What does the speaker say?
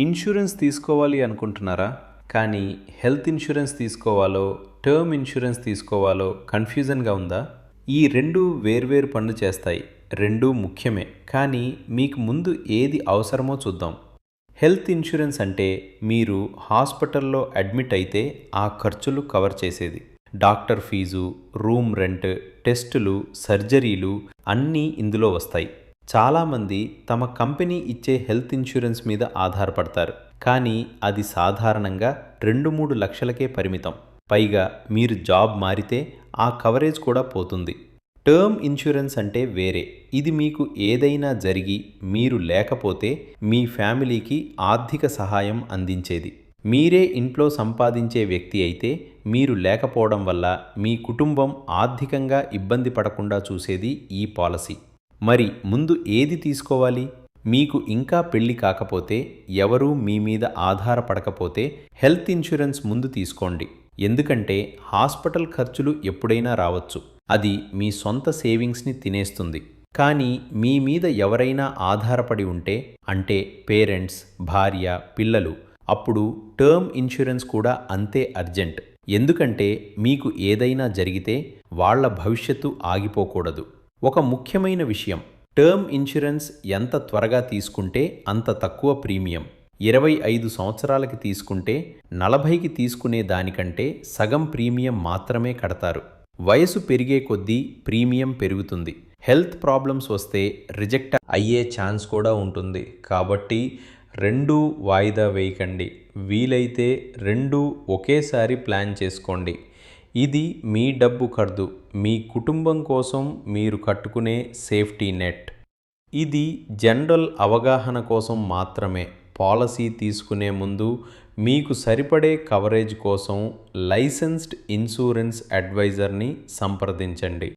Insurance తీసుకోవాలి అనుకుంటున్నారా? కానీ హెల్త్ ఇన్సూరెన్స్ తీసుకోవాలో, టర్మ్ ఇన్సూరెన్స్ తీసుకోవాలో కన్‌ఫ్యూజన్‌గా ఉందా? ఈ 2 వేర్వేరు పనులు చేస్తాయి. రెండూ ముఖ్యమే. కానీ మీకు ముందు ఏది అవసరమో చూద్దాం. హెల్త్ ఇన్సూరెన్స్ అంటే మీరు హాస్పిటల్‌లో అడ్మిట్ అయితే ఆ ఖర్చులు కవర్ చేసేది. డాక్టర్ ఫీజు, రూమ్ రెంట్, టెస్టులు, సర్జరీలు అన్నీ ఇందులో వస్తాయి. చాలామంది తమ కంపెనీ ఇచ్చే హెల్త్ ఇన్సూరెన్స్ మీద ఆధారపడతారు. కానీ అది సాధారణంగా 2-3 లక్షలకే పరిమితం. పైగా మీరు జాబ్ మారితే ఆ కవరేజ్ కూడా పోతుంది. టర్మ్ ఇన్సూరెన్స్ అంటే వేరే. ఇది మీకు ఏదైనా జరిగి మీరు లేకపోతే మీ ఫ్యామిలీకి ఆర్థిక సహాయం అందించేది. మీరే ఇంట్లో సంపాదించే వ్యక్తి అయితే మీరు లేకపోవడం వల్ల మీ కుటుంబం ఆర్థికంగా ఇబ్బంది పడకుండా చూసేది ఈ పాలసీ. మరి ముందు ఏది తీసుకోవాలి? మీకు ఇంకా పెళ్లి కాకపోతే, ఎవరూ మీ మీద ఆధారపడకపోతే హెల్త్ ఇన్సూరెన్స్ ముందు తీసుకోండి. ఎందుకంటే హాస్పిటల్ ఖర్చులు ఎప్పుడైనా రావచ్చు. అది మీ సొంత సేవింగ్స్ని తినేస్తుంది. కానీ మీ మీద ఎవరైనా ఆధారపడి ఉంటే, అంటే పేరెంట్స్, భార్య, పిల్లలు, అప్పుడు టర్మ్ ఇన్సూరెన్స్ కూడా అంతే అర్జెంట్. ఎందుకంటే మీకు ఏదైనా జరిగితే వాళ్ళ భవిష్యత్తు ఆగిపోకూడదు. ఒక ముఖ్యమైన విషయం, టర్మ్ ఇన్సూరెన్స్ ఎంత త్వరగా తీసుకుంటే అంత తక్కువ ప్రీమియం. 25 సంవత్సరాలకి తీసుకుంటే 40కి తీసుకునే దానికంటే సగం ప్రీమియం మాత్రమే కడతారు. వయసు పెరిగే కొద్దీ ప్రీమియం పెరుగుతుంది. హెల్త్ ప్రాబ్లమ్స్ వస్తే రిజెక్ట్ అయ్యే ఛాన్స్ కూడా ఉంటుంది. కాబట్టి 2 వాయిదా వేయకండి. వీలైతే 2 ఒకేసారి ప్లాన్ చేసుకోండి. ఇది మీ డబ్బు ఖర్చు, మీ కుటుంబం కోసం మీరు కట్టుకునే సేఫ్టీ నెట్. ఇది జనరల్ అవగాహన కోసం మాత్రమే. పాలసీ తీసుకునే ముందు మీకు సరిపడే కవరేజ్ కోసం లైసెన్స్డ్ ఇన్సూరెన్స్ అడ్వైజర్ని సంప్రదించండి.